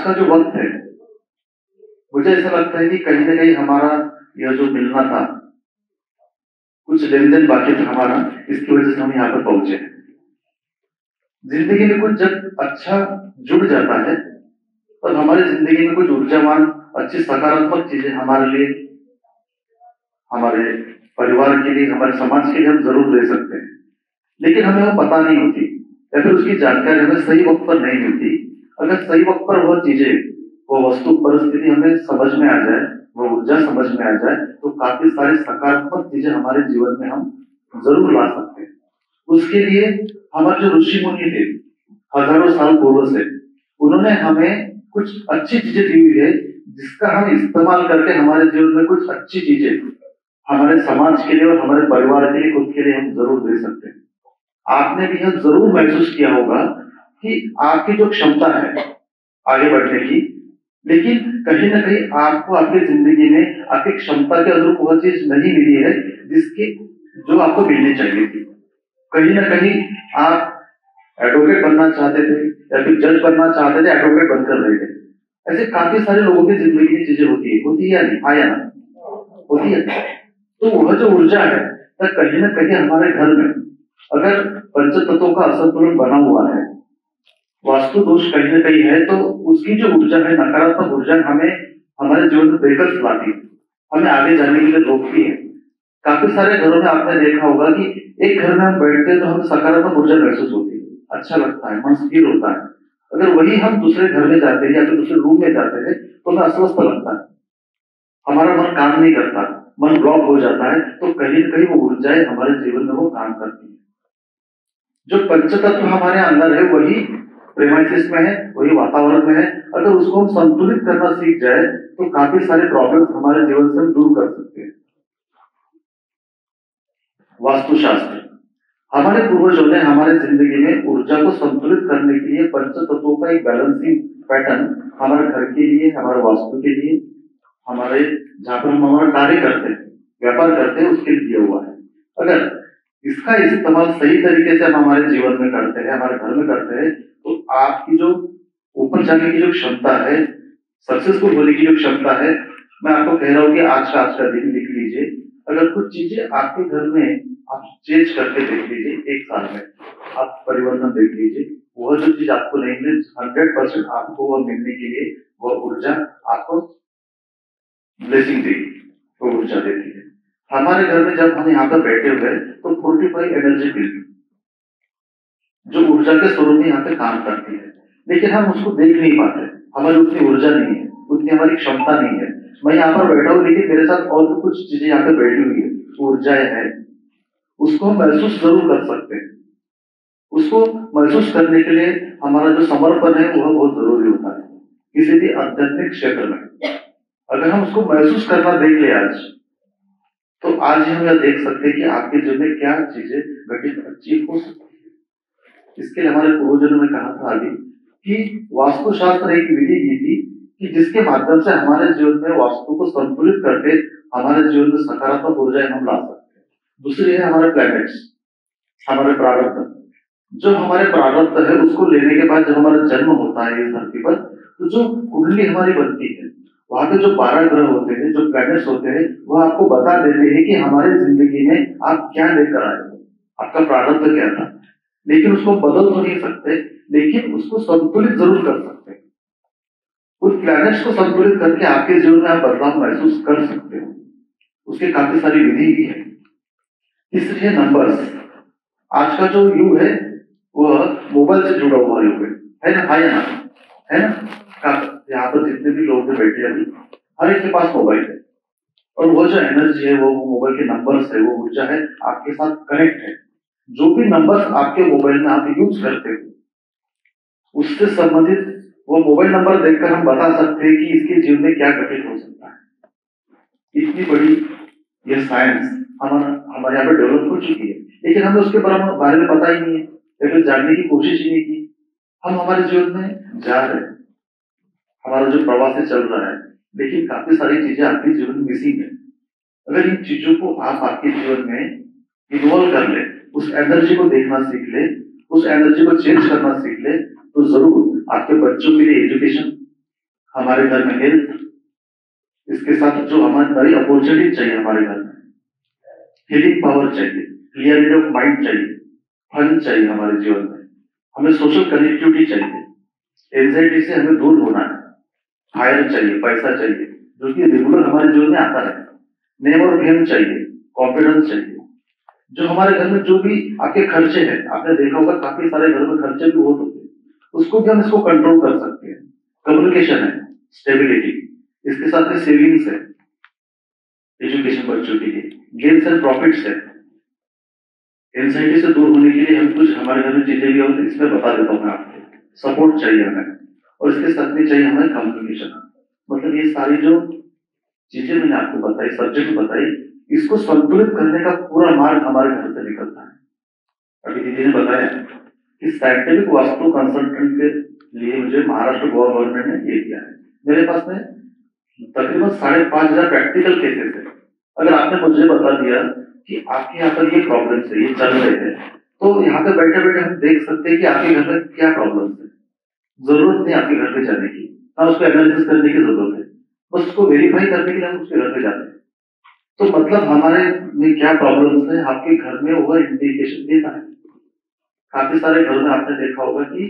का जो वक्त है, मुझे ऐसा लगता है कि कहीं ना कहीं हमारा यह जो मिलना था, कुछ लेन देन बाकी था हमारा, इसकी वजह से हम यहाँ पर पहुंचे हैं। जिंदगी में कुछ जब अच्छा जुड़ जाता है तब हमारी जिंदगी में कुछ ऊर्जावान अच्छी सकारात्मक चीजें हमारे लिए, हमारे परिवार के लिए, हमारे समाज के लिए हम जरूर दे सकते हैं। लेकिन हमें वो पता नहीं होती या फिर उसकी जानकारी हमें सही वक्त पर नहीं मिलती। अगर सही वक्त पर वह चीजें, वो वस्तु परिस्थिति हमें समझ में आ जाए, वो ऊर्जा समझ में आ जाए, तो काफी सारी सकारात्मक चीजें हमारे जीवन में हम जरूर ला सकते हैं। उसके लिए हमारे जो ऋषि मुनि थे हजारों साल पूर्व से, उन्होंने हमें कुछ अच्छी चीजें दी हुई है, जिसका हम इस्तेमाल करके हमारे जीवन में कुछ अच्छी चीजें हमारे समाज के लिए और हमारे परिवार के लिए, खुद के लिए हम जरूर दे सकते हैं। आपने भी यह जरूर महसूस किया होगा कि आपकी जो क्षमता है आगे बढ़ने की, लेकिन कहीं ना कहीं आपको आपकी जिंदगी में आपकी क्षमता के अनुरूप वह चीज नहीं मिली है जिसकी जो आपको मिलनी चाहिए थी। कहीं ना कहीं आप एडवोकेट बनना चाहते थे या फिर जज बनना चाहते थे, एडवोकेट बनकर रह गए। ऐसे काफी सारे लोगों की जिंदगी में चीजें होती है या नहीं, हाँ या ना, होती है। तो वह जो ऊर्जा है, तो कहीं ना कहीं हमारे घर में अगर पंच तत्वों का असंतुलन बना हुआ है, वास्तु दोष कहीं ना कहीं है, तो उसकी जो ऊर्जा है, नकारात्मक ऊर्जा, हमें हमारे जीवन में बेकस लाती है, हमें आगे जाने के लिए रोकती है। काफी सारे घरों में आपने देखा होगा कि एक घर में हम बैठते हैं तो हमें सकारात्मक ऊर्जा महसूस होती है, अच्छा लगता है, मन स्थिर होता है। अगर वही हम दूसरे घर में जाते हैं या फिर दूसरे रूम में जाते हैं तो हमें अस्वस्थ लगता है, हमारा मन काम नहीं करता, मन ब्लॉक हो जाता है। तो कहीं ना कहीं वो ऊर्जाएं हमारे जीवन में वो काम करती है। जो पंचतत्व हमारे अंदर है वही प्रेमाइसिस में है, वही वातावरण में है। अगर उसको हम संतुलित करना सीख जाए तो काफी सारे प्रॉब्लम्स हमारे जीवन से हम दूर कर सकते हैं। वास्तुशास्त्र, हमारे पूर्वजों ने हमारे जिंदगी में ऊर्जा को संतुलित करने के लिए पंच तत्वों का एक बैलेंसिंग पैटर्न हमारे घर के लिए, हमारे वास्तु के लिए, हमारे जहां पर हम हमारा कार्य करते हैं, व्यापार करते हैं, उसके लिए दिया हुआ है। अगर इसका इस्तेमाल सही तरीके से हम हमारे जीवन में करते हैं, हमारे घर में करते हैं, तो आपकी जो ऊपर जाने की जो क्षमता है, सक्सेसफुल होने की जो क्षमता है, मैं आपको कह रहा हूँ कि आज का दिन लिख लीजिए। अगर कुछ चीजें आपके घर में आप चेंज करके देख लीजिए, एक साल में आप परिवर्तन देख लीजिए, वह जो चीज आपको नहीं मिली 100% आपको वह मिलने के लिए वह ऊर्जा आपको ब्लेसिंग देगी, वो ऊर्जा देती है। हमारे घर में जब हम यहाँ पर बैठे हुए तो 45 एनर्जी मिलती, जो ऊर्जा के स्वरूप में यहाँ पे काम करती है, लेकिन हम उसको देख नहीं पाते, हमारी उतनी ऊर्जा नहीं है, उतनी हमारी क्षमता नहीं है। मैं यहाँ पर बैठा हूँ लेकिन मेरे साथ और भी कुछ चीजें यहाँ पे बैठी हुई है, ऊर्जाएं हैं, उसको हम महसूस जरूर कर सकते हैं। उसको महसूस करने के लिए हमारा जो समर्पण है वह बहुत जरूरी होता है किसी भी आध्यात्मिक क्षेत्र में। अगर हम उसको महसूस करना देख ले आज, तो आज ही हम यह देख सकते हैं कि आपके जीवन में क्या चीजें घटित अच्छी हो सकती है। इसके लिए हमारे पूर्वजों ने कहा था अभी कि वास्तुशास्त्र एक विधि दी थी कि जिसके माध्यम से हमारे जीवन में वास्तु को संतुलित करके हमारे जीवन में सकारात्मक ऊर्जाएं हम ला सकते हैं। दूसरी है हमारे प्लैनेट्स, हमारे प्रारब्ध। जो हमारे प्रारब्ध है उसको लेने के बाद जब हमारा जन्म होता है इस धरती पर, तो जो कुंडली हमारी बनती है, वहां पे जो 12 ग्रह होते हैं, जो प्लैनेट्स होते हैं, वह आपको बता देते हैं कि हमारे जिंदगी में आप क्या लेकर आए हो, आपका प्रारब्ध क्या था। लेकिन उसको बदल तो नहीं सकते, लेकिन उसको संतुलित जरूर कर सकते हैं। उस प्लैनेट्स को संतुलित करके आपके जीवन में आप बदलाव महसूस कर सकते हो। उसकी काफी सारी विधि भी है। तीसरी है नंबर्स। आज का जो युग है वह मोबाइल से जुड़ा हुआ युग है ना, है ना, है ना। यहाँ पर जितने भी लोग बैठे हैं हर एक के पास मोबाइल है, और वो जो एनर्जी है, वो मोबाइल के नंबर्स है, वो ऊर्जा है, आपके साथ कनेक्ट है। जो भी नंबर्स आपके मोबाइल में आप यूज करते हो, उससे संबंधित वो मोबाइल नंबर देखकर हम बता सकते हैं कि इसके जीवन में क्या घटित हो सकता है। इतनी बड़ी यह साइंस हमारे यहाँ पर डेवलप हो चुकी है, लेकिन हमें उसके बारे में पता ही नहीं है, लेकिन जानने की कोशिश ही नहीं की। हम हमारे जीवन में जा रहे हैं, हमारा जो प्रवास है चल रहा है, लेकिन काफी सारी चीजें आपके जीवन में मिसिंग है। अगर इन चीजों को आप आपके जीवन में इन्वॉल्व कर ले, उस एनर्जी को देखना सीख ले, उस एनर्जी को चेंज करना सीख ले, तो जरूर आपके बच्चों के लिए एजुकेशन, हमारे घर में हेल्थ, इसके साथ जो हमारी नई अपॉर्चुनिटी चाहिए हमारे घर में, हीलिंग पावर चाहिए, क्लियरिटी ऑफ माइंड चाहिए, फन चाहिए हमारे जीवन में, हमें सोशल कनेक्टिविटी चाहिए, एंजाइटी से हमें दूर होना है, फायर चाहिए, पैसा चाहिए जो कि रेगुलर हमारे जीवन में आता है, नेम और फेम चाहिए, कॉन्फिडेंस चाहिए, जो हमारे घर में जो भी आपके खर्चे हैं, आपने देखा होगा काफी सारे घर में खर्चे भी बहुत होते हैं, उसको भी हम इसको कंट्रोल कर सकते हैं। कम्युनिकेशन है, स्टेबिलिटी, इसके साथ में सेविंग्स है, एजुकेशन बच्चों के लिए, गेन्स एंड प्रॉफिट्स है, एंजाइटी से दूर होने के लिए हम कुछ हमारे घर में चीजें भी होती है, इसमें बता देता हूँ मैं आपको। सपोर्ट चाहिए हमें, और इसके साथ में चाहिए हमें कम्युनिकेशन। मतलब ये सारी जो चीजें मैंने आपको बताई, सब्जेक्ट बताई, इसको संतुलित करने का पूरा मार्ग हमारे घर से निकलता है। अभी दीदी ने बताया कि साइंटिफिक वास्तु कंसल्टेंट के लिए मुझे महाराष्ट्र गवर्नमेंट ने ये किया है। मेरे पास में तकरीबन 5,500 प्रैक्टिकल केसेस है। अगर आपने मुझे बता दिया कि आपके यहाँ पर ये प्रॉब्लम है, ये चल रहे हैं, तो यहाँ पे बैठे बैठे हम देख सकते हैं कि आपके घर में क्या प्रॉब्लम है। जरूरत नहीं आपके घर पे जाने की, ना उसको एनालिसिस करने की जरूरत है, बस उसको वेरीफाई करने के लिए हम उसके घर पे जाते हैं। तो मतलब हमारे में क्या प्रॉब्लम्स है, आपके घर में वो इंडिकेशन देता है। काफी सारे घरों में आपने देखा होगा कि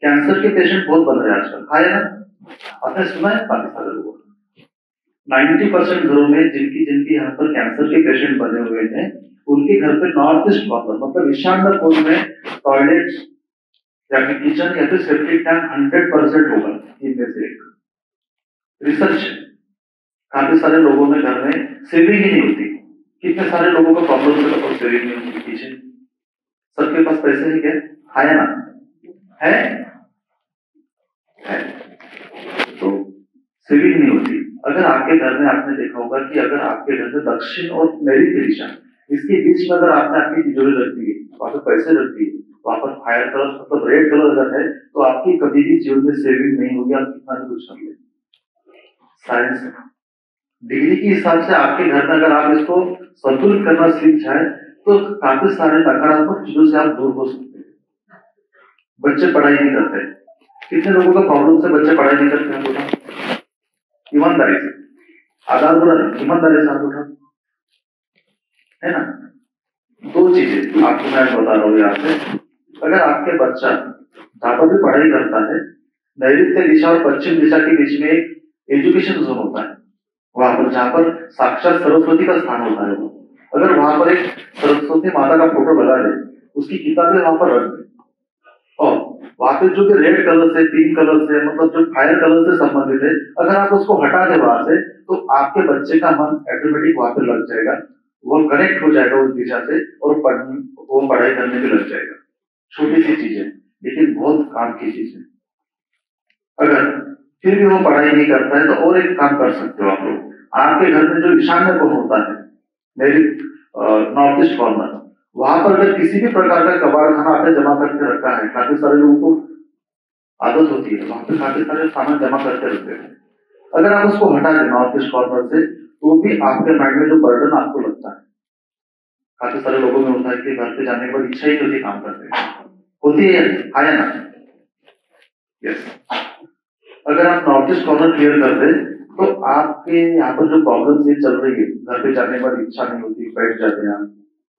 कैंसर के पेशेंट बहुत बन रहे हैं आजकल, है ना? आपने सुना है काफी सारे लोगों, 90% घरों में जिनकी यहाँ पर कैंसर के पेशेंट बने हुए हैं, उनके घर पे नॉर्थ ईस्ट कॉर्नर मतलब ईशान्य कोण में टॉयलेट या फिर किचन या फिर सेप्टिक टैंक 100% होगा। इनमें से एक रिसर्च, काफी सारे लोगों में घर में सेविंग ही नहीं होती। कितने सारे लोगों का प्रॉब्लम है, सेविंग नहीं होती। किचन, सबके पास पैसे है क्या? है ना? है, है। तो सेविंग नहीं होती। अगर आपके घर में आपने देखा होगा कि अगर आपके घर में दक्षिण और नैऋत्य दिशा, इसके बीच में अगर आपने आपकी तिजोरी रख दी है, वहां पर पैसे रख दिए, वहां पर फायर कलर मतलब रेड कलर अगर है, तो आपकी कभी भी जीवन में सेविंग नहीं होगी, आप कितना भी कुछ कर ले। साइंस डिग्री के हिसाब से आपके घर में अगर आप इसको संतुलित करना सीख जाए, तो काफी सारे नकारात्मक चीजों से आप दूर हो सकते हैं। बच्चे पढ़ाई नहीं करते, कितने लोगों का प्रॉब्लम से बच्चे पढ़ाई नहीं करते हैं? बोला ईमानदारी से, आधार बोला ईमानदारी से आप उठा, है ना? दो चीजें आपको मैं बता रहा हूँ यहाँ से। अगर आपके बच्चा जहां पर भी पढ़ाई करता है, नैऋत्य दिशा और पश्चिम दिशा के बीच में एक एजुकेशन जोन होता है, वहां पर जहां पर साक्षात सरस्वती का स्थान होता है, वो अगर वहां पर एक सरस्वती माता का फोटो लगा दे, उसकी किताबें वहां पर रख दे, और वहां पे जो भी रेड कलर से, पिंक कलर से, मतलब जो फायर कलर से संबंधित है, अगर आप उसको हटा दे वहां से, तो आपके बच्चे का मन ऑटोमेटिक वहां पे लग जाएगा, वो कनेक्ट हो जाएगा उस दिशा से, और वो पढ़ाई करने में लग जाएगा। छोटी सी चीज है, लेकिन बहुत काम की चीज है। अगर फिर भी वो पढ़ाई नहीं करता है, तो और एक काम कर सकते हो आप लोग। आपके घर में जो ईशान्य कोण होता है, मेरी नॉर्थ ईस्ट कॉर्नर, वहां पर अगर किसी भी प्रकार का कबाड़ खाना आपने जमा करके रखा है, काफी सारे लोगों को आदत होती है, वहां पे काफी सारे सामान जमा करके रखते हैं, अगर आप उसको हटा दें नॉर्थ ईस्ट कॉर्नर से, तो भी आपके माइंड में जो बर्डन आपको लगता है, काफी सारे लोगों में होता है कि घर पे जाने के बाद इच्छा ही नहीं होती काम करते, होती है ना? यस। अगर आप नॉर्थ ईस्ट कॉर्नर क्लियर कर दें, तो आपके यहाँ पर जो प्रॉब्लम ये चल रही है, घर पे जाने के बाद इच्छा नहीं होती, बैठ जाते हैं आप,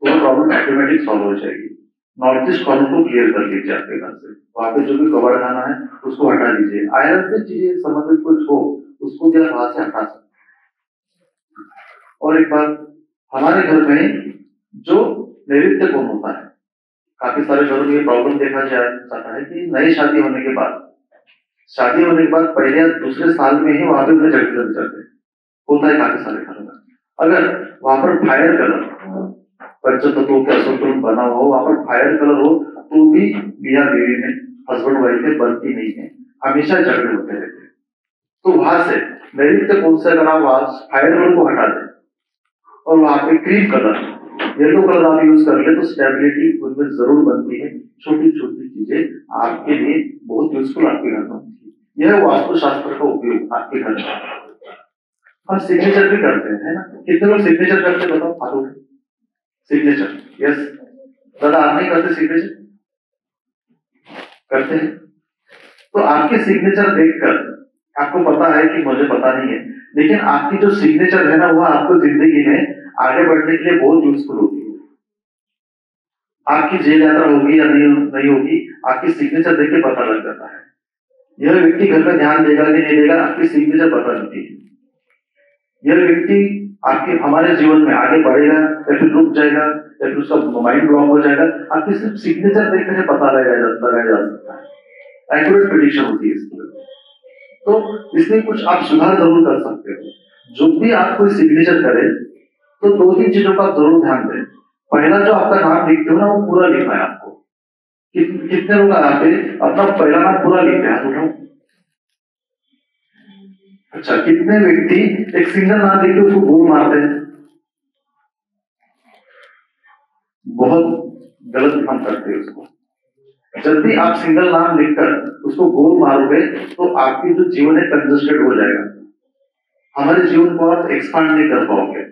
तो वो प्रॉब्लम ऑटोमेटिक सॉल्व हो जाएगी। नॉर्थ ईस्ट कॉर्नर को क्लियर कर लीजिए आपके घर से, वहां पे जो भी कवर खाना है उसको हटा दीजिए। आयरन से चीजें संबंधित कुछ हो, उसको भी आप वहां से हटा सकते हैं। और एक बात, हमारे घर में जो नैऋत्य कोण होता है, काफी सारे घरों में ये प्रॉब्लम देखा जाता है कि नई शादी होने के बाद, पहले या दूसरे साल में ही वहां पे उन्हें झगड़े लग जाते हैं, होता है काफी सारे घरों में। अगर वहां पर फायर कलर, पंचतत्वों के असंतुलन बना हुआ हो, वहां पर फायर कलर हो, तो भी मियां बीवी में, हस्बैंड वाइफ में बनती नहीं है, हमेशा झगड़े होते रहते हैं। तो वहां से नैऋत्य कोण से अगर आप वहां फायर कलर को हटा दें, और वहां पे क्रीम कलर, येलो कलर आप यूज कर ले, तो स्टेबिलिटी उनमें जरूर बनती है। छोटी छोटी चीजें आपके लिए बहुत यूजफुल आपके घर में होती है। यह वास्तुशास्त्र का उपयोग आपके घर में। हम सिग्नेचर भी करते हैं, है ना? कितने लोग सिग्नेचर करते हैं, बताओ हाथों में? Signature, yes. दादा आप नहीं करते सिग्नेचर? करते हैं। तो आपके सिग्नेचर देखकर आपको पता है कि मुझे पता नहीं है, लेकिन आपकी जो सिग्नेचर है ना, वो आपको जिंदगी में आगे बढ़ने के लिए बहुत यूजफुल होती है। आपकी जेल यात्रा होगी या नहीं होगी, आपकी सिग्नेचर देख के पता लग जाता है। यह व्यक्ति घर में ध्यान देगा कि नहीं देगा, आपकी सिग्नेचर बता देती है। यह व्यक्ति आपके हमारे जीवन में आगे बढ़ेगा या फिर रुक जाएगा या फिर उसका माइंड ब्लॉक हो जाएगा, आपकी सिर्फ सिग्नेचर देखने से पता लगाया जा सकता है। एक्यूरेट प्रेडिक्शन होती है इसकी। तो इसमें कुछ आप सुधार जरूर कर सकते हो। जो भी आप कोई सिग्नेचर करें तो 2-3 चीजों का जरूर ध्यान दें। पहला जो आपका नाम लिखते हो ना, वो पूरा लिखना है आपको। कितने लोग यहाँ पे अपना पहला नाम पूरा लिखते हैं? हाथ उठाओ। अच्छा, कितने व्यक्ति एक सिंगल नाम लिख के उसको गोल मारते हैं? बहुत गलत काम करते हैं उसको। जब भी आप सिंगल नाम लिखकर उसको गोल मारोगे तो आपकी जो जीवन है कंजस्टेड हो जाएगा। हमारे जीवन को आप एक्सपांड नहीं कर पाओगे।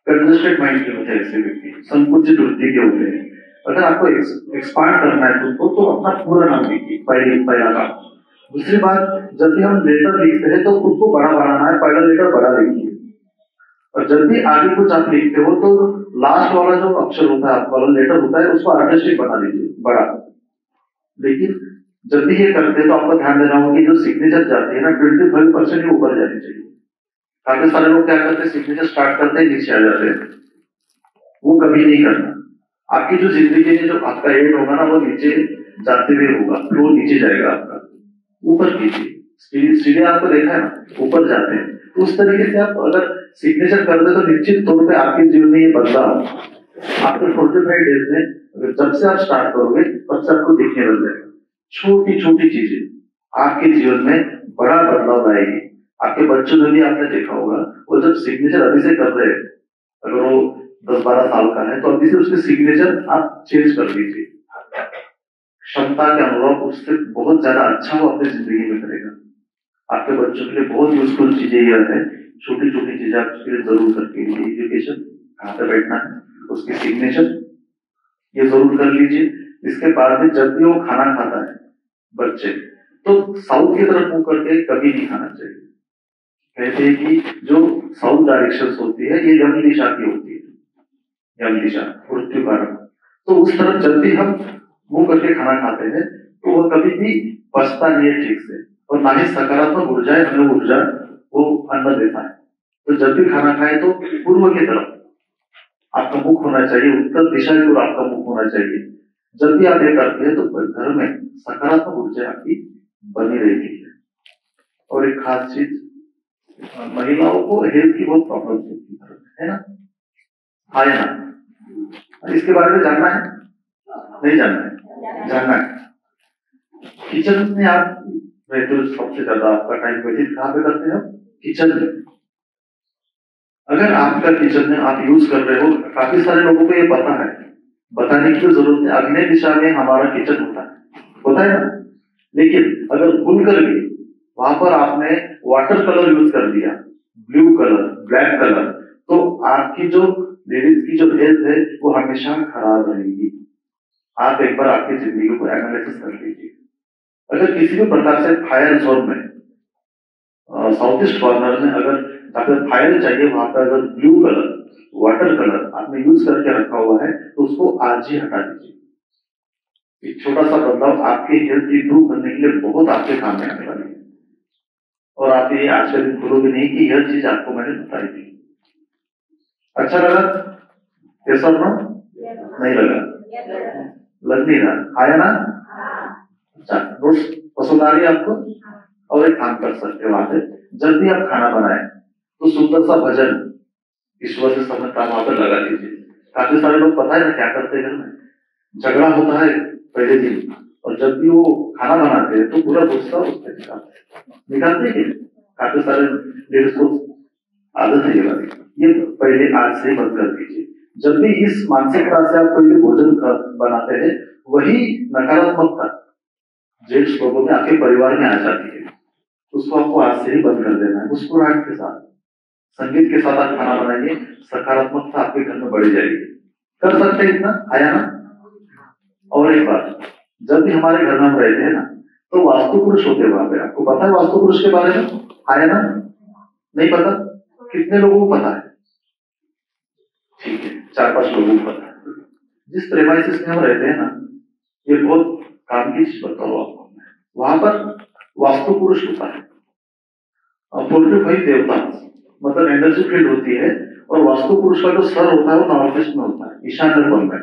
कंजस्टेड माइंड के होते हैं ऐसे व्यक्ति, संकुचित वृत्ति के होते हैं। अगर आपको एक्सपांड करना है खुद को तो अपना पूरा नाम लिखिए, पहला काम। दूसरी बात, जब भी हम लेटर लिखते हैं तो खुद को बड़ा बनाना है, पहला लेटर बड़ा लिखिए। और जब भी आगे कुछ आप लिखते हो तो लास्ट वाला जो अक्षर होता है, आपका वाला लेटर होता है, उसको आर्टिस्टिक बना लीजिए, बड़ा। लेकिन जब भी ये करते हैं तो आपको ध्यान देना होगा कि जो सिग्नेचर जाती है ना, 25% ही ऊपर जानी चाहिए। काफी सारे लोग क्या करते हैं, सिग्नेचर स्टार्ट करते हैं नीचे आ जाते हैं। वो कभी नहीं करना। आपकी जो जिंदगी में जो आपका एंड होगा ना, वो नीचे जाते हुए होगा, फ्लो नीचे जाएगा आपका। ऊपर कीजिए, सीधे आपको देखा है ना, ऊपर जाते हैं। तो उस तरीके से आप अगर सिग्नेचर कर दे तो निश्चित तौर पे आपके जीवन में ये बदलाव आपके 45 डेज में, अगर जब से आप स्टार्ट करोगे तब से आपको दिखने लग जाएगा। छोटी छोटी चीजें आपके जीवन में बड़ा बदलाव लाएगी। आपके बच्चों में भी आपने देखा होगा, वो जब सिग्नेचर अभी से कर रहे हैं, अगर वो 10-12 साल का है तो अभी से उसके सिग्नेचर आप चेंज कर दीजिए। क्षमता के अनुभव उससे बहुत ज्यादा अच्छा वो अपनी जिंदगी में करेगा। आपके बच्चों के लिए बहुत यूजफुल चीजें यह है, छोटी छोटी चीजें आप उसके लिए जरूर करके, एजुकेशन, कहाँ पे बैठना है, उसके सिग्नेचर, ये जरूर कर लीजिए। इसके बाद में जब भी वो खाना खाता है बच्चे, तो साउथ की तरफ मुंह करके कभी नहीं खाना चाहिए। कहते हैं कि जो साउथ डायरेक्शन होती है ये यम दिशा की होती है, यम दिशा मृत्यु कारक। तो उस तरफ जब भी हम मुंह करके खाना खाते हैं तो वह कभी भी पचता नहीं है ठीक से, और ना ही सकारात्मक ऊर्जा हमें ऊर्जा वो अन्न देता है। तो जब भी खाना खाए तो पूर्व की तरफ आपका मुख होना चाहिए, उत्तर दिशा की ओर आपका मुख होना चाहिए। जब भी आप ये करते हैं तो घर में सकारात्मक ऊर्जा आपकी बनी रहती है। और एक खास चीज, महिलाओं को हेल्थ की बहुत प्रॉब्लम होती है ना, हाँ या ना? इसके बारे में जानना है? नहीं जानना है? जानना है। किचन में आप रहते हो, सबसे ज्यादा आपका टाइम व्यतीत कहाँ पे करते हैं? किचन में। अगर आपका किचन में आप यूज कर रहे हो, काफी सारे लोगों को ये पता है, बताने की तो जरूरत है, अग्नि दिशा में हमारा किचन होता है ना। लेकिन अगर भूल कर भी वहां पर आपने वाटर कलर यूज कर दिया, ब्लू कलर, ब्लैक कलर, तो आपकी जो लेडीज की जो हेल्थ है वो हमेशा खराब रहेगी। आप एक बार आपकी जिंदगी को एनालिसिस कर लीजिए। अगर किसी भी प्रकार से फायर जोन में, साउथ ईस्ट कॉर्नर में अगर फायर चाहिए, वहां पर अगर ब्लू कलर, वाटर कलर आपने यूज करके रखा हुआ है तो उसको आज ही हटा दीजिए। एक छोटा सा बदलाव आपकी हेल्थ इंप्रूव करने के लिए बहुत आपके काम में आने वाली है। और आप ये आज के दिन भूलोगे नहीं कि यह चीज आपको मैंने बताई थी। अच्छा लगा? कैसा ना? नहीं लगा? लग नहीं रहा? आया ना? अच्छा, नोट्स पसंद आ रही है आपको? और एक काम कर सकते हो, आप जब भी आप खाना बनाए तो सुंदर सा भजन ईश्वर से समझता वहां पर लगा दीजिए। काफी सारे लोग पता है ना क्या करते हैं, घर में झगड़ा होता है पहले दिन, और जब भी वो खाना बनाते हैं तो पूरा गुस्सा उस पर निकालते हैं। काफी सारे लेडीज को आदत है ये वाली, ये पहले आज से बंद कर दीजिए। जब भी इस मानसिकता से आप कोई भी भोजन बनाते हैं, वही नकारात्मकता जेंट्स लोगों में आपके परिवार में आ जाती है, उसको आपको आज से ही बंद कर देना है। मुस्कुराहट के साथ, संगीत के साथ आप खाना बनाइए, सकारात्मकता आपके घर में बढ़ जाएगी। कर सकते हैं इतना? आया ना? और एक बात, जब भी हमारे घर में हम रहते हैं ना, तो वास्तु पुरुष होते वहां पे। आपको पता है वास्तु पुरुष के बारे में? आया ना? नहीं पता? कितने लोगों को पता है? ठीक है, 4-5 लोगों को पता है। जिस प्रेमाइसिस में हम रहते हैं ना, ये बहुत काम की चीज बताओ आपको। वहां पर वास्तु पुरुष होता है और 45 देवता, मतलब एनर्जी फील्ड होती है। और वास्तु पुरुष का जो सर होता है वो नॉर्थ ईस्ट में होता है, ईशान्य कोण में।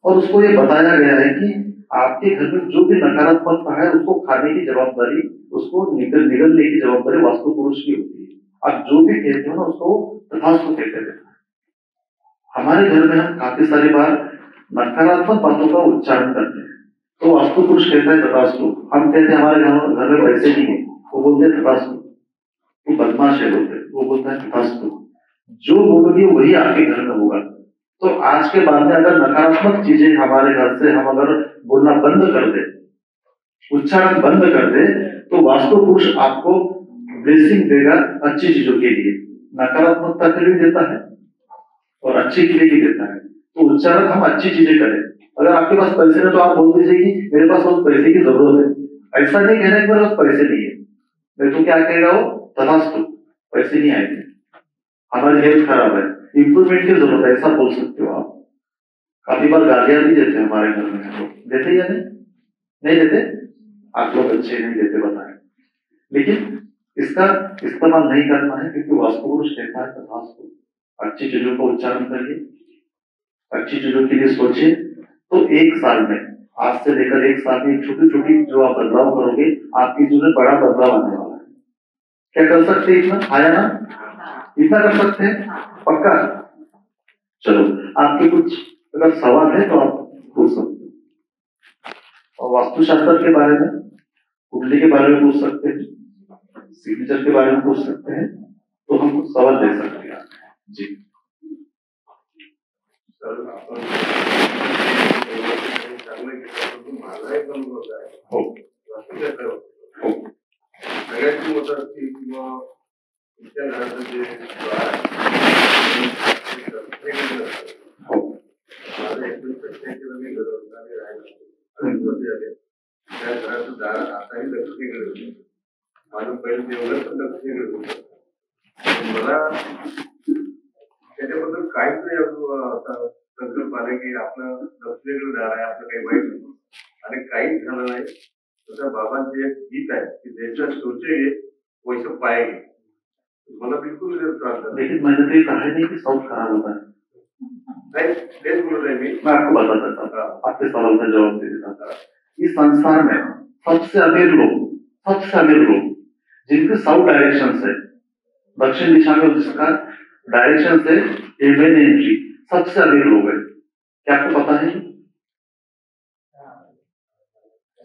और उसको ये बताया गया है कि आपके घर में जो भी नकारात्मकता है उसको खाने की जवाबदारी, उसको निगलने की जवाबदारी वास्तु पुरुष की होती है। आप जो भी कहते हो ना उसको तथास्तु कहते हैं। हमारे घर में हम काफी सारी बार नकारात्मक बातों का उच्चारण करते हैं, तो वास्तु पुरुष कहता है तथास्तु। हम कहते हैं हमारे घर में पैसे नहीं है, वो बोलते हैं तथास्तु। वो बदमाश है बोलते, वो बोलता है तथास्तु। जो बोलोगे वही आपके घर में होगा। तो आज के बाद में अगर नकारात्मक चीजें हमारे घर से हम अगर बोलना बंद कर दे, उच्चारण बंद कर दे, तो वास्तु पुरुष आपको ब्लेसिंग देगा अच्छी चीजों के लिए। नकारात्मकता के लिए देता है और अच्छे के लिए भी देता है। तो उच्चारण हम अच्छी चीजें करें। अगर आपके पास पैसे नहीं तो आप बोल दीजिए कि मेरे पास उस पैसे की जरूरत है। ऐसा नहीं कहना कि मेरे पास पैसे नहीं है, नहीं तो क्या कहेगा वो? तथास्तु, पैसे नहीं आएंगे, हमारी हेल्थ खराब है, इंप्रूवमेंट की जरूरत है, ऐसा बोल सकते हो आप। काफी बार गालियां भी देते हैं हमारे घर में, तो देते या नहीं? नहीं देते? आप लोग अच्छे नहीं देते, बताएं। लेकिन इसका इस्तेमाल नहीं करना है, क्योंकि वास्तु पुरुष कहता है तथास्तु। अच्छी चीजों का उच्चारण करिए, अच्छी चीजों के लिए सोचिए। तो 1 साल में, आज से लेकर 1 साल में छोटी छोटी जो आप बदलाव करोगे, आपकी जीवन में बड़ा बदलाव आने वाला है। क्या कर सकते हैं? इतना आया ना? इतना कर सकते हैं पक्का? चलो, आपके कुछ अगर सवाल है तो आप पूछ सकते हो। और वास्तुशास्त्र के बारे में, कुंडली के बारे में पूछ सकते हैं, सिग्नेचर के बारे में पूछ सकते हैं, तो हम कुछ सवाल दे सकते हैं जी। सर, सगळ्याची मत असते किंवा तुमच्या घराचं जे द्वार माझं एकदम प्रत्येक मी घडवणारे राहिला त्या घराचं दार आताही दक्षिणेकडे होतं. माझं पहिलं देवघर पण दक्षिणेकडे होतं. मला त्याच्याबद्दल काहीतरी असा संकल्प आला की आपलं दक्षिणेकडे दार आहे, आपलं काही वाईट नाही आणि काहीच झालं नाही. तसं बाबांचे एक गीत है कि जैसा सोचेंगे वैसा पाएंगे. मला बिल्कुल लेकिन मैंने तो ये कहा नहीं कि साउथ खराब होता है। नहीं, तेज बोल रहे मैं आपको बता देता हूँ, आपके सवाल का जवाब दे देता हूँ। इस संसार में सबसे अमीर लोग जिनके साउथ डायरेक्शन से, दक्षिण दिशा में जिसका डायरेक्शन से एंट्री, सबसे अमीर लोग है। क्या आपको पता है?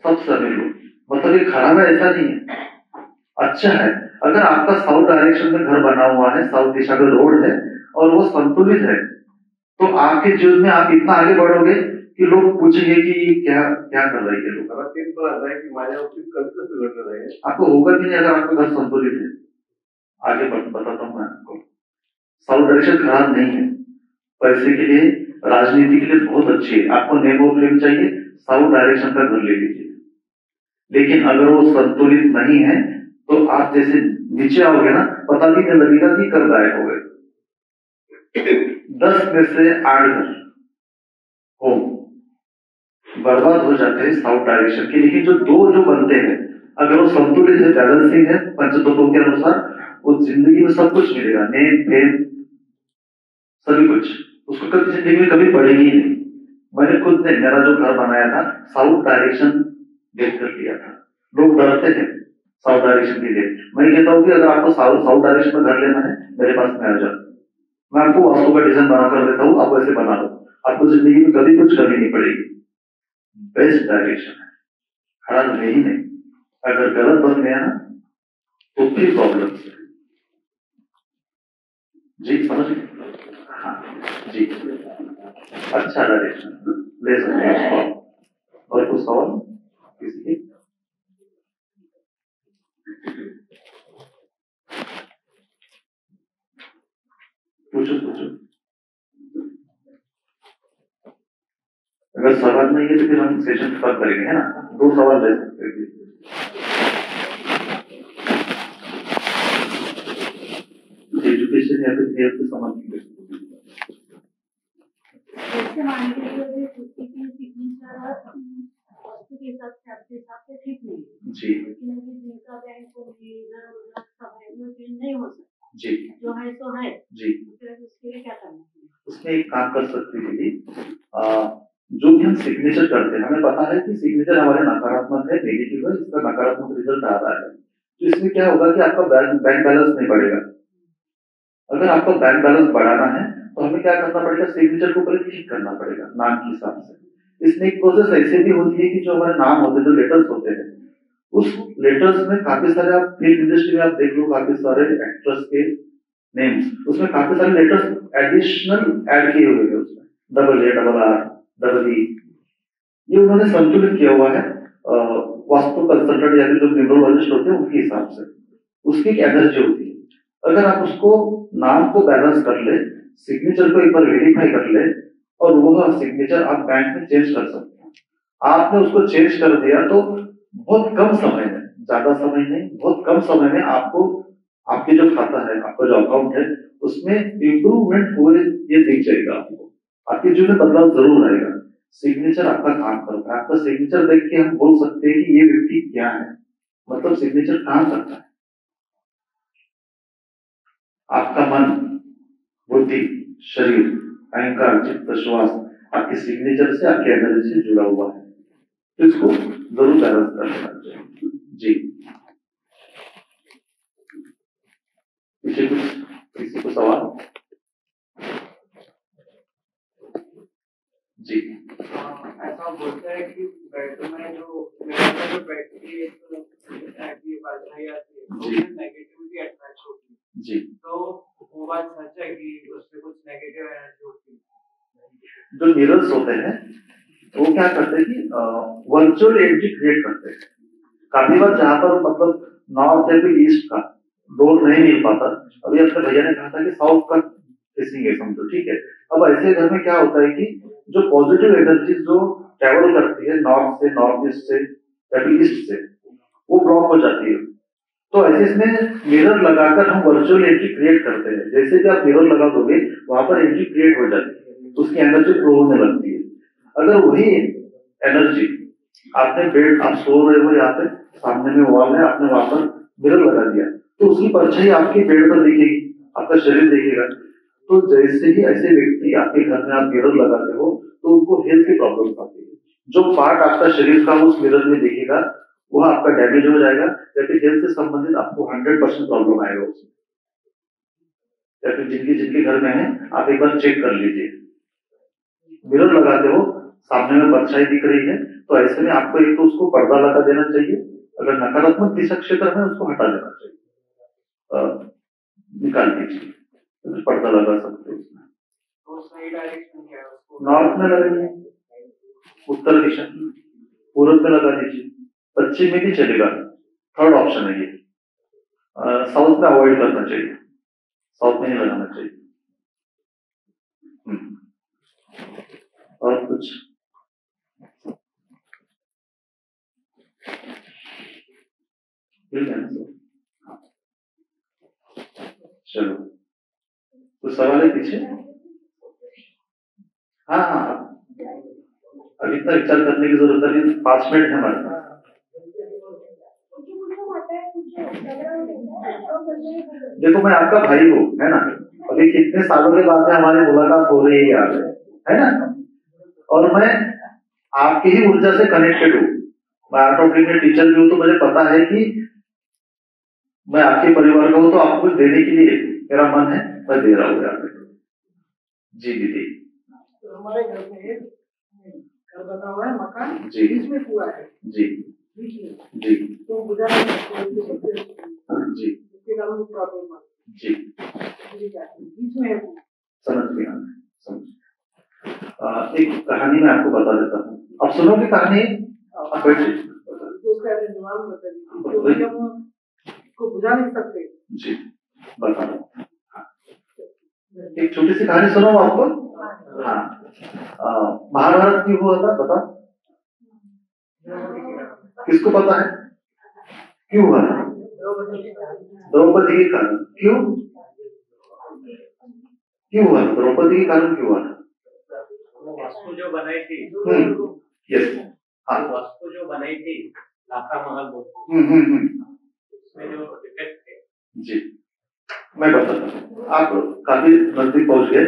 सबसे अमीर लोग, मतलब ये खराब है ऐसा नहीं है, अच्छा है। अगर आपका साउथ डायरेक्शन में घर बना हुआ है, साउथ दिशा का रोड है और वो संतुलित है, तो आपके जीवन में आप इतना आगे बढ़ोगे कि लोग पूछेंगे कि क्या क्या कर रहे हैं लोग। आपको होगा भी नहीं अगर आपका घर संतुलित है। आगे बताता हूँ मैं आपको। साउथ डायरेक्शन खराब नहीं है, पैसे के लिए, राजनीति के लिए बहुत अच्छी है। आपको नेम ऑफ फेम चाहिए, साउथ डायरेक्शन का घर ले लीजिए। लेकिन अगर वो संतुलित नहीं है तो आप जैसे नीचे आओगे ना, पता भी नहीं लगेगा कि कब गायब हो गए। 10 में से 8 घर हो बर्बाद हो जाते हैं साउथ डायरेक्शन के। लेकिन जो दो बनते हैं, अगर वो संतुलित है, बैलेंसिंग है पंचतत्वों के अनुसार, वो जिंदगी में सब कुछ मिलेगा, नेम फेम सभी कुछ। उसको कभी जिंदगी में कभी पड़ेगी नहीं। मैंने खुद ने मेरा जो घर बनाया था साउथ डायरेक्शन देख कर लिया था। लोग डरते हैं साउथ डायरेक्शन के लिए। मैं कहता हूँ कि अगर आपको साउथ डायरेक्शन में घर लेना है, मेरे पास में आ जाओ, मैं आपको वास्तु का डिजाइन बना कर देता हूँ, आप वैसे बना लो, आपको जिंदगी में कभी कुछ कमी नहीं पड़ेगी। बेस्ट डायरेक्शन है, खराब है ही नहीं। अगर गलत बन गया ना तो फिर प्रॉब्लम है जी, समझ गए? हाँ जी, अच्छा डायरेक्शन ले सकते हैं उसको। और कुछ सवाल किसी के? पूछो। अगर सवाल नहीं है तो फिर हम सेशन खत्म करेंगे, है ना? 2 सवाल ले सकते हैं। एजुकेशन या फिर हेल्थ से संबंधित जैसे मान लीजिए किसी की सिग्नेचर के हिसाब से ठीक नहीं जी, लेकिन अभी जिनका बैंक इधर उधर सब चेंज नहीं हो सकता जी, जो है सो है जी। फिर उसके लिए क्या करना चाहिए? उसमें एक काम कर सकते हैं दीदी, जो भी हम सिग्नेचर करते हैं, हमें पता है कि सिग्नेचर हमारे नकारात्मक है, नेगेटिव है, इसका नकारात्मक रिजल्ट आ रहा है। तो इसमें क्या होगा कि आपका बैंक बैलेंस नहीं बढ़ेगा। अगर आपको बैंक बैलेंस बढ़ाना है तो हमें क्या करना पड़ेगा, सिग्नेचर को पहले ठीक करना पड़ेगा नाम के हिसाब से। इसमें एक प्रोसेस ऐसे भी होती है कि जो हमारे नाम होते हैं, जो लेटर्स होते हैं, उस लेटर्स में काफी सारे, आप फिल्म इंडस्ट्री में आप देख लो, काफी सारे एक्टर्स के नेम्स, उसमें काफी सारे लेटर्स एडिशनल ऐड किए हुए हैं उसमें, double A, double R, double E, ये उन्होंने संतुलित किया हुआ है वास्तु कंसल्टेंट या फिर जो न्यूरोलॉजिस्ट होते हैं उनके हिसाब से। उसकी एक एनर्जी होती है। अगर आप उसको नाम को बैलेंस कर ले, सिग्नेचर को एक बार वेरीफाई कर ले, और वह सिग्नेचर आप बैंक में चेंज कर सकते हैं। आपने उसको चेंज कर दिया तो बहुत कम समय में, ज्यादा समय नहीं, बहुत कम समय में आपको आपके जो खाता है, आपका जो अकाउंट है, उसमें इंप्रूवमेंट हुए ये दिख जाएगा आपको। आपके जीवन में बदलाव जरूर आएगा। सिग्नेचर आपका काम करता है। आपका सिग्नेचर देख के हम बोल सकते हैं कि ये व्यक्ति क्या है, मतलब सिग्नेचर काम करता है। आपका मन, बुद्धि, शरीर, अहंकार, चित्त, श्वास आपके सिग्नेचर से, आपके एनर्जी से जुड़ा हुआ है। तो इसको जरूर बैलेंस कर लेना चाहिए। जी, किसी को सवाल? जी, ऐसा बोलते हैं कि बेड में जो बेड की एक बाधाएं आती है, उसमें नेगेटिविटी अटैच होती है। जी, तो वो बात सच है कि उससे कुछ नेगेटिव एनर्जी होती है? जो मिरर्स होते हैं वो क्या करते हैं कि वर्चुअल एनर्जी क्रिएट करते हैं। काफी बार जहां पर मतलब नॉर्थ या फिर ईस्ट का डोर नहीं मिल पाता, अभी अपने भैया ने कहा था कि साउथ का फेसिंग है समझो, ठीक है। अब ऐसे घर में क्या होता है कि जो पॉजिटिव एनर्जी जो ट्रेवल करती है नॉर्थ से, नॉर्थ ईस्ट से या फिर ईस्ट से, वो ब्लॉक हो जाती है। तो ऐसे इसमें मिरर लगाकर हम वर्चुअल एनर्जी क्रिएट करते हैं। जैसे कि आप मिरर लगा दोगे वहां पर एनर्जी क्रिएट हो जाती है, तो उसकी एनर्जी फ्लो होने लगती है। अगर वही एनर्जी आपने बेड, आप सो रहे हो, यहाँ पे सामने में वॉल है, आपने वहां पर मिरर लगा दिया, तो उसकी परछाई आपके बेड पर दिखेगी, आपका शरीर दिखेगा। तो जैसे ही ऐसे व्यक्ति आपके घर में आप मिरर लगाते हो तो उनको हेल्थ की प्रॉब्लम आती है। जो पार्ट आपका शरीर का उस मिरर में दिखेगा वह आपका डैमेज हो जाएगा, या फिर हेल्थ से संबंधित आपको 100% प्रॉब्लम आएगा उसमें। या फिर जिनके जिनके घर में है आप एक बार चेक कर लीजिए। मिरर लगाते हो, सामने में परछाई दिख रही है, तो ऐसे में आपको एक तो उसको पर्दा लगा देना चाहिए। अगर नकारात्मक दिशा क्षेत्र है उसको हटा देना चाहिए, निकाल दीजिए, तो पर्दा लगा सकते हो उसमें। तो सही डायरेक्शन क्या है उसको? नॉर्थ में लगाइए, उत्तर दिशा, पूर्व में लगा दीजिए, पश्चिम में भी चलेगा, थर्ड ऑप्शन है ये। साउथ में अवॉइड करना चाहिए, साउथ में ही लगाना चाहिए। और कुछ? चलो, कुछ सवाल है पीछे? हाँ हाँ, अभी इतना विचार करने की जरूरत नहीं, 5 मिनट है हमारे पास। देखो मैं आपका भाई हूँ, है ना? अभी कितने सालों के बाद में हमारी मुलाकात हो रही है यहाँ पे, है ना? और मैं आपकी ही ऊर्जा से कनेक्टेड हूँ। मैं आर्ट ऑफ लिविंग में टीचर भी हूँ, तो मुझे पता है कि मैं आपके परिवार का हूँ, तो आपको कुछ देने के लिए मेरा मन है, मैं दे रहा हूँ यहाँ पे। जी दीदी, हमारे घर में घर बना हुआ है, मकान जी, इसमें कुआ है जी, जी, तो बुझा जी, उसके कारण प्रॉब्लम जी, बीच में है। समझ गया, समझ। एक कहानी मैं आपको बता देता हूँ, अब सुनोगे कहानी? आप बैठिए, को बुझा नहीं सकते। जी, बता रहा हूँ। एक छोटी सी कहानी सुनाऊं आपको? हाँ, महाभारत क्यों हुआ था बता, किसको पता है क्यों हुआ था? द्रौपदी के कारण। क्यों क्यों हुआ? द्रौपदी के कारण क्यों हुआ था? वस्तु जो बनाई थी, यस, हाँ, वस्तु जो बनाई थी लाखा महल बोलते, उसमें जो डिफेक्ट थे। जी, मैं बताता हूँ, आप काफी नजदीक पहुंच गए।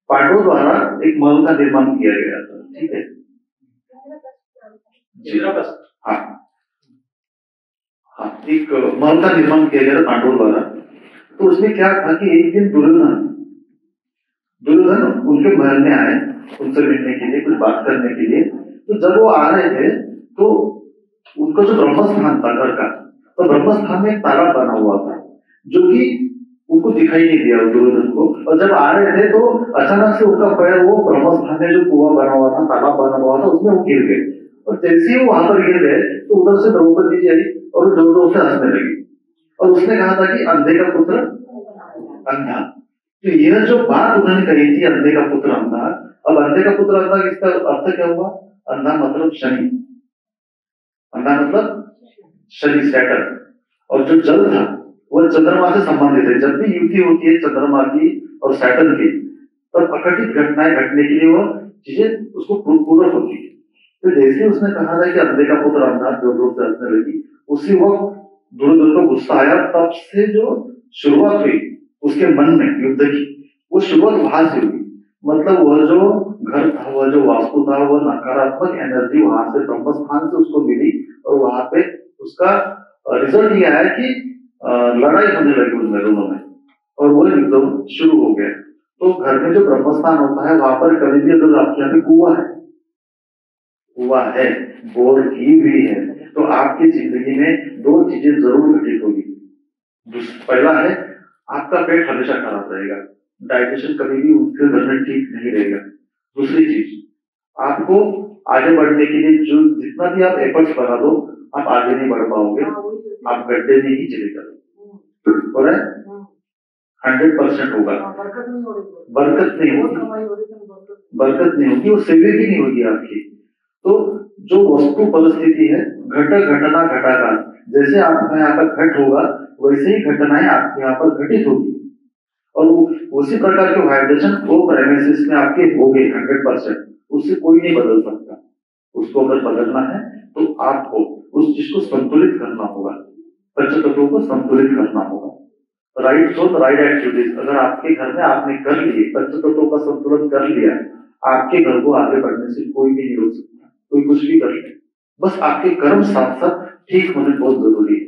पांडवों द्वारा एक महल का निर्माण किया गया था, ठीक है जी, हाँ हाँ, एक महल का निर्माण किया गया था पांडवों द्वारा। तो उसमें क्या था कि एक दिन दुर्योधन उनके महल में आए उनसे मिलने के लिए, कुछ बात करने के लिए। तो जब वो आ रहे थे तो उनका जो ब्रह्मस्थान था घर का, तो ब्रह्मस्थान में एक तालाब बना हुआ था जो कि उनको दिखाई नहीं दिया दुर्योधन को। और जब आ रहे थे तो अचानक से उनका पैर वो ब्रह्मस्थान में जो कुआं बना हुआ था, तालाब बना हुआ था, उसमें वो गिर गए। और जैसे ही वो वहां पर गिर गए तो उधर से द्रौपदी जी आई और जोर जोर से हंसने लगी और उसने कहा था कि अंधे का पुत्र अंधा। तो यह जो बात उन्होंने कही थी, अंधे का पुत्र अंधा, अब अंधे का पुत्र अंधा, इसका अर्थ क्या हुआ? अंधा मतलब शनि, अंधा मतलब शनि, सैटर्न। और जो जल था वह चंद्रमा से संबंधित है। जब भी युति होती है चंद्रमा की और सैटर्न की, तब अघटित घटनाएं घटने के लिए वह चीजें उसको पूरक होती है। तो जैसे उसने कहा था कि अंधे का पुत्र अंधा, जो लोग हंसने लगी, उसी वक्त दुर्योधन को गुस्सा आया। तब से जो शुरुआत हुई उसके मन में युद्ध की, वो शुरुआत वहां से हुई। मतलब वह जो घर था, वह जो वास्तु था, वह नकारात्मक एनर्जी वहां से ब्रह्मस्थान से उसको मिली और वहां पे उसका रिजल्ट ये आया कि लड़ाई होने लगी उनमें दोनों में और वो युद्ध शुरू हो गया। तो घर में जो ब्रह्मस्थान होता है वहां पर कभी भी अगर आपके यहाँ पे कुआं है, बोर की भी है, तो आपकी जिंदगी में दो चीजें जरूर घटित होगी। पहला है आपका पेट हमेशा खराब रहेगा, डाइजेशन कभी भी उसके घर में ठीक नहीं रहेगा। दूसरी चीज, आपको आगे बढ़ने के लिए जो जितना भी आप एफर्ट्स लगा दो, आप आगे नहीं बढ़ पाओगे, आप गड्ढे में ही चले जाओगे। और 100% होगा, बरकत नहीं होगी, वो सेवे भी नहीं होगी आपकी। तो जो वस्तु परिस्थिति है, घटना घटाकार, जैसे आपका यहाँ पर घट होगा वैसे ही घटनाएं आपके यहाँ पर घटित होगी और उसी प्रकार के वाइब्रेशन को प्रेमिसेस में आपके हो गए 100%, उससे कोई नहीं बदल सकता। उसको अगर बदलना है तो आपको उस चीज को संतुलित करना होगा, पंचतत्वों को संतुलित करना होगा। राइट सोच, राइट एक्टिविटीज अगर आपके घर में आपने कर लिए, पंचतत्वों का संतुलन कर लिया, आपके घर को आगे बढ़ने से कोई भी नहीं रोक सकता। कोई कुछ भी कर ले, बस आपके कर्म साथ साथ ठीक होने बहुत जरूरी है।